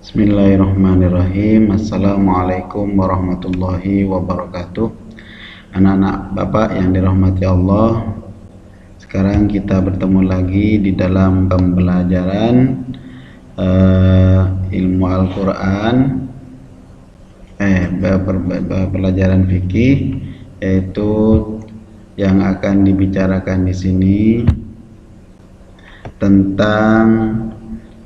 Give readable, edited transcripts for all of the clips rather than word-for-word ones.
Bismillahirrahmanirrahim. Assalamualaikum warahmatullahi wabarakatuh. Anak-anak Bapak yang dirahmati Allah, sekarang kita bertemu lagi di dalam pembelajaran ilmu Al-Quran, pelajaran fikih, yaitu yang akan dibicarakan di sini tentang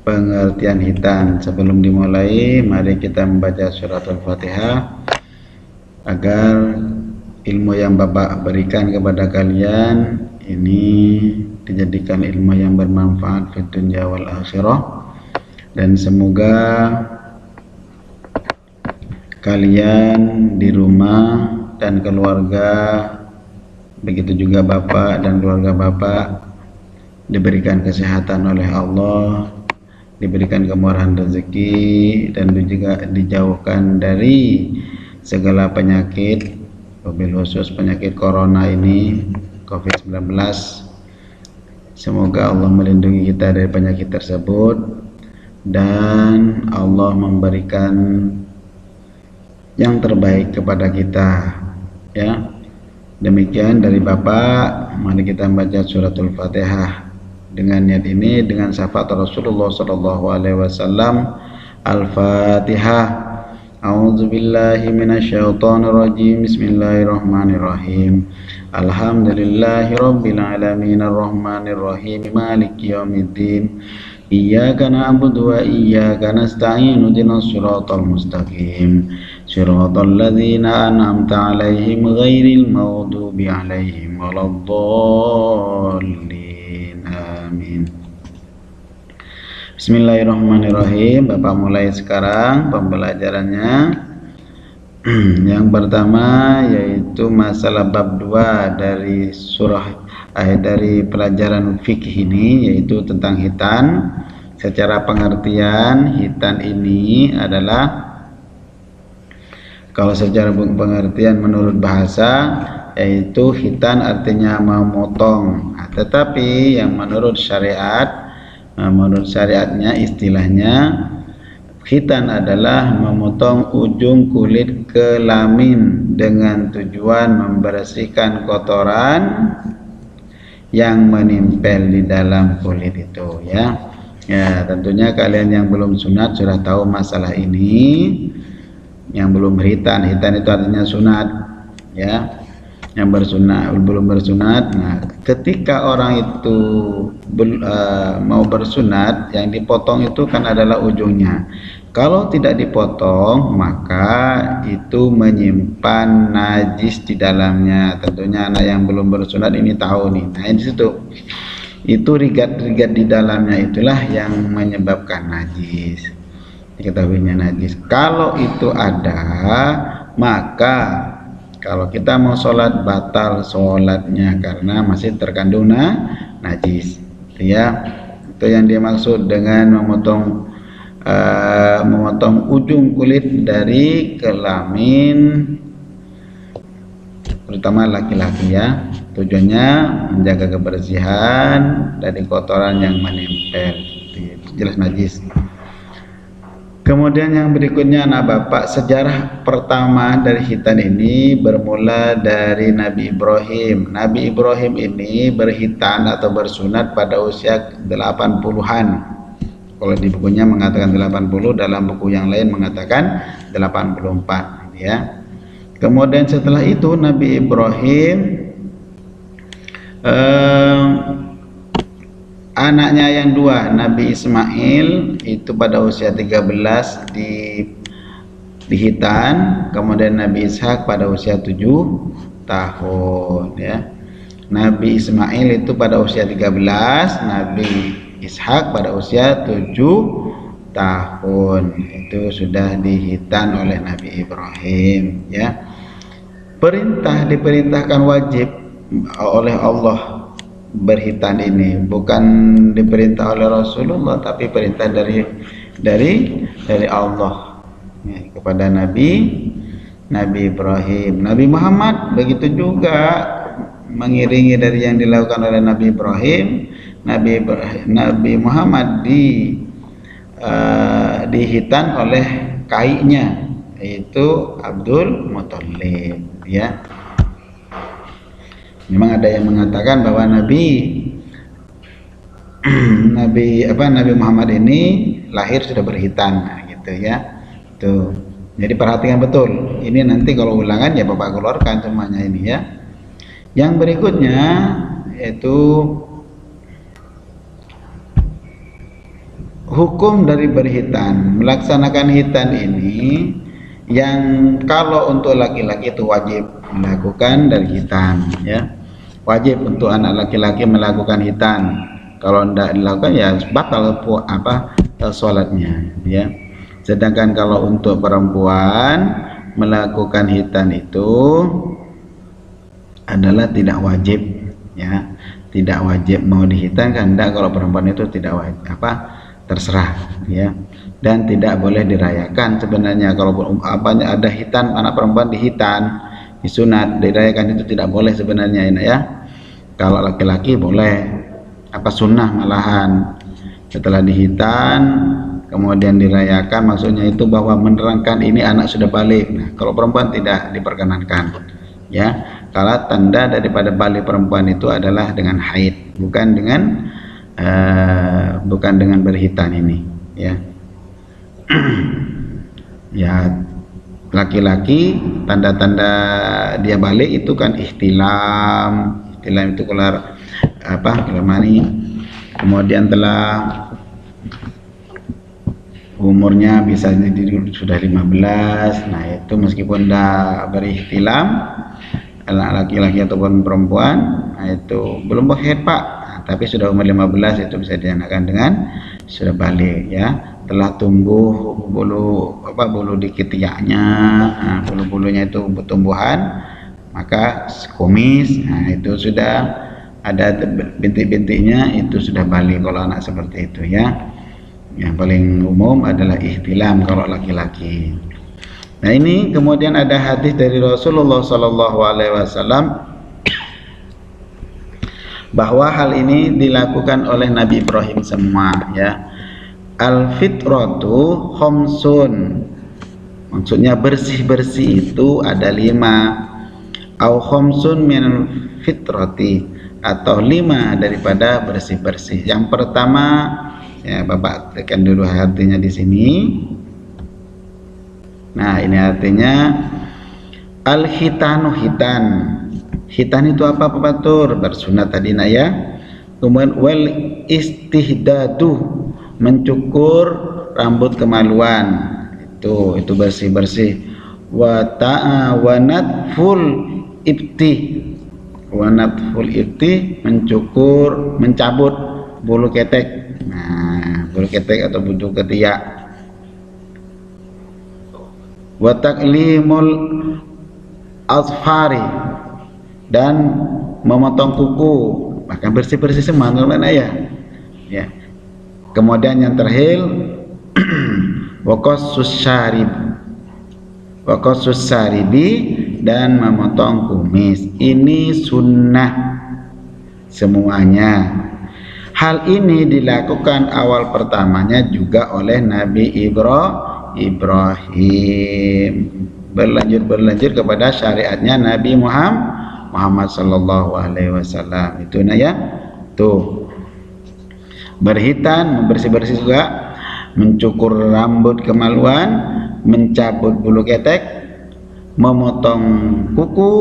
pengertian hitan. Sebelum dimulai, mari kita membaca surat Al-Fatihah agar ilmu yang Bapak berikan kepada kalian ini dijadikan ilmu yang bermanfaat di dunia wal akhirah, dan semoga kalian di rumah dan keluarga, begitu juga Bapak dan keluarga Bapak, diberikan kesehatan oleh Allah, diberikan kemurahan rezeki, dan juga dijauhkan dari segala penyakit, wabil khusus penyakit corona ini, COVID-19. Semoga Allah melindungi kita dari penyakit tersebut dan Allah memberikan yang terbaik kepada kita, ya. Demikian dari Bapak, mari kita membaca suratul Fatihah dengan niat ini, dengan syafaat Rasulullah sallallahu alaihi wasallam. Al-Fatihah. A'udzubillahi minasyaitonir rajim. Bismillahirrahmanirrahim. Alhamdulillahi rabbil alamin arrahmanir rahim maliki yaumiddin. Iyyaka na'budu wa iyyaka nasta'in ihdinas siratal mustaqim. Siratal ladzina an'amta 'alaihim ghairil maghdubi 'alaihim waladdallin. Amin. Bismillahirrahmanirrahim. Bapak mulai sekarang pembelajarannya. Yang pertama yaitu masalah bab 2 dari dari pelajaran fikih ini, yaitu tentang hitan. Secara pengertian, hitan ini adalah, kalau secara pengertian menurut bahasa, yaitu hitan artinya memotong. Tetapi yang menurut syariatnya, istilahnya hitan adalah memotong ujung kulit kelamin dengan tujuan membersihkan kotoran yang menempel di dalam kulit itu, ya. Ya, tentunya kalian yang belum sunat sudah tahu masalah ini. Yang belum berhitan, hitan itu artinya sunat, ya. Yang bersunat, belum bersunat. Nah, ketika orang itu mau bersunat, yang dipotong itu kan adalah ujungnya. Kalau tidak dipotong, maka itu menyimpan najis di dalamnya. Tentunya anak yang belum bersunat ini tahu nih. Nah, di situ itu rigat-rigat di dalamnya itulah yang menyebabkan najis. Diketahuinya najis. Kalau itu ada, maka kalau kita mau sholat, batal sholatnya karena masih terkandung najis, ya. Itu yang dimaksud dengan memotong ujung kulit dari kelamin, terutama laki-laki, ya. Tujuannya menjaga kebersihan dari kotoran yang menempel, jelas najis. Kemudian yang berikutnya, anak Bapak, sejarah pertama dari hitan ini bermula dari Nabi Ibrahim. Nabi Ibrahim ini berhitan atau bersunat pada usia 80-an. Kalau di bukunya mengatakan 80, dalam buku yang lain mengatakan 84, ya. Kemudian setelah itu Nabi Ibrahim anaknya yang dua, Nabi Ismail, itu pada usia 13 dihitan. Kemudian Nabi Ishak pada usia 7 tahun, ya. Nabi Ismail itu pada usia 13, Nabi Ishak pada usia 7 tahun. Itu sudah dihitan oleh Nabi Ibrahim, ya. Diperintahkan wajib oleh Allah berhitan ini, bukan diperintah oleh Rasulullah, tapi perintah dari Allah, ya, kepada Nabi Ibrahim. Nabi Muhammad begitu juga, mengiringi dari yang dilakukan oleh Nabi Ibrahim. Nabi Muhammad dihitan oleh kaiknya, yaitu Abdul Muthalib, ya. Memang ada yang mengatakan bahwa Nabi Muhammad ini lahir sudah berhitan, nah, gitu ya. Tuh. Jadi perhatikan betul. Ini nanti kalau ulangan ya Bapak keluarkan semuanya ini ya. Yang berikutnya yaitu hukum dari berhitan. Melaksanakan hitan ini yang kalau untuk laki-laki itu wajib melakukan dari hitan, ya. Wajib untuk anak laki-laki melakukan hitan. Kalau tidak dilakukan ya batal sholatnya, ya. Sedangkan kalau untuk perempuan melakukan hitan itu adalah tidak wajib, ya. Tidak wajib mau dihitan, karena kalau perempuan itu tidak wajib terserah, ya. Dan tidak boleh dirayakan sebenarnya. Kalau ada hitan, anak perempuan dihitan, disunat, dirayakan itu tidak boleh sebenarnya ini, ya. Kalau laki-laki boleh, sunnah malahan. Setelah dihitan kemudian dirayakan, maksudnya itu bahwa menerangkan ini anak sudah balik. Nah, kalau perempuan tidak diperkenankan, ya. Kalau tanda daripada balik perempuan itu adalah dengan haid, bukan dengan berhitan ini, ya. Ya, laki-laki tanda-tanda dia balik itu kan ihtilam itu keluar mani, kemudian telah umurnya bisa sudah 15. Nah, itu meskipun dah berihtilam laki-laki ataupun perempuan, nah itu belum berhaid Pak, tapi sudah umur 15, itu bisa dinyatakan dengan sudah balik, ya. Telah tumbuh bulu di ketiaknya, bulu-bulunya itu bertumbuhan, maka kumis, nah itu sudah ada bintik-bintiknya, itu sudah balik kalau anak seperti itu, ya. Yang paling umum adalah ihtilam kalau laki-laki. Nah, ini kemudian ada hadis dari Rasulullah SAW bahwa hal ini dilakukan oleh Nabi Ibrahim semua, ya. Al-fitratu khamsun, maksudnya bersih-bersih itu ada 5, au khamsun min fitrati, atau 5 daripada bersih-bersih. Yang pertama, ya Bapak tekan dulu artinya di sini. Nah, ini artinya al-hitanu, hitan. Hitan itu apa Pak Batur? Bersunat tadi nak, ya. Kemudian wal istihdadu, mencukur rambut kemaluan. Itu bersih-bersih. Wa ta'awanat-ful ibti. Wanatful ibti, mencabut bulu ketek. Nah, bulu ketek atau bulu ketiak. Wa taklimul azfari, dan memotong kuku, bahkan bersih-bersih semua teman-teman, ya. Kemudian yang terakhir waqasus syaribi, dan memotong kumis. Ini sunnah semuanya. Hal ini dilakukan awal pertamanya juga oleh Nabi Ibrahim, berlanjut kepada syariatnya Nabi Muhammad sallallahu alaihi wasallam. Itu ya. Tuh. Berhitan, bersih-bersih juga, mencukur rambut kemaluan, mencabut bulu ketek, memotong kuku,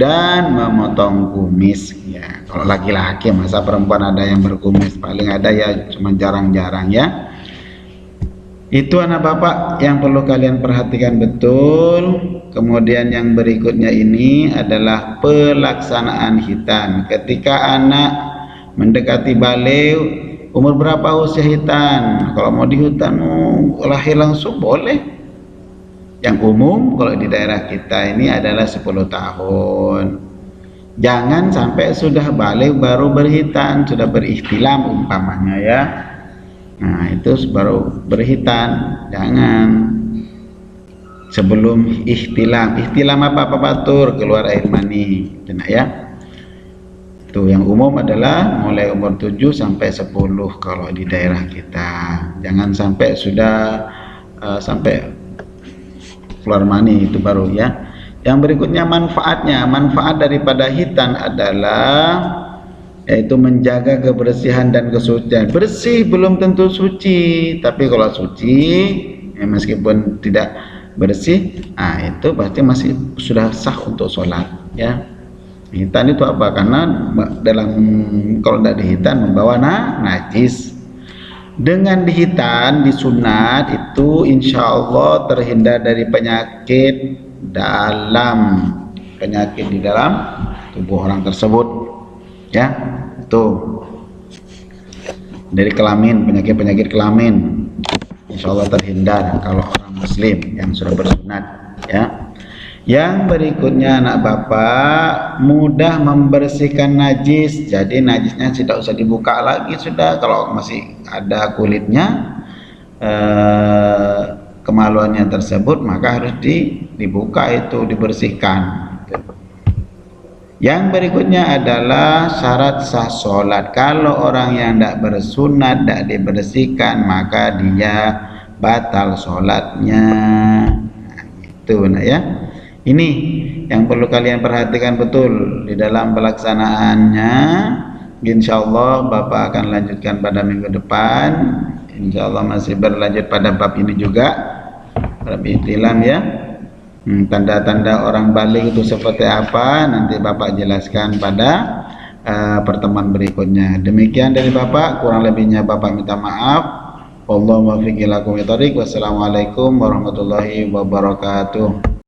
dan memotong kumis, ya. Kalau laki-laki, masa perempuan ada yang berkumis? Paling ada ya cuma jarang-jarang, ya. Itu anak bapak yang perlu kalian perhatikan betul. Kemudian yang berikutnya ini adalah pelaksanaan hitan. Ketika anak mendekati balik, umur berapa usia hitan? Kalau mau dihitan lahir langsung boleh. Yang umum kalau di daerah kita ini adalah 10 tahun. Jangan sampai sudah balik baru berhitan, sudah berihtilam umpamanya, ya. Nah, itu baru berhitan. Jangan sebelum ihtilam. Ihtilam apa Batur? Keluar air mani, ya. Itu yang umum adalah mulai umur 7 sampai 10 kalau di daerah kita. Jangan sampai sudah sampai keluar mani, itu baru ya. Yang berikutnya manfaatnya. Manfaat daripada hitan adalah yaitu menjaga kebersihan dan kesucian. Bersih belum tentu suci, tapi kalau suci ya meskipun tidak bersih, itu berarti masih sudah sah untuk sholat ya. Hitan itu apa? Karena dalam kalau tidak dihitan membawa najis. Dengan dihitan disunat itu insya Allah terhindar dari penyakit di dalam tubuh orang tersebut ya. Tuh, dari kelamin, penyakit kelamin insya Allah terhindar kalau orang muslim yang sudah bersunat ya. Yang berikutnya anak bapak, mudah membersihkan najis. Jadi najisnya tidak usah dibuka lagi sudah. Kalau masih ada kulitnya kemaluannya tersebut, maka harus dibuka, itu dibersihkan. Yang berikutnya adalah syarat sah sholat. Kalau orang yang tidak bersunat, tidak dibersihkan, maka dia batal sholatnya. Itu nak ya. Ini yang perlu kalian perhatikan betul di dalam pelaksanaannya. Insyaallah Bapak akan lanjutkan pada minggu depan. Insyaallah masih berlanjut pada bab ini juga, bab ihtilam ya. Tanda-tanda orang balik itu seperti apa nanti Bapak jelaskan pada pertemuan berikutnya. Demikian dari Bapak, kurang lebihnya Bapak minta maaf. Wallahu muwaffiq ila aqwamit thoriq. Wassalamualaikum warahmatullahi wabarakatuh.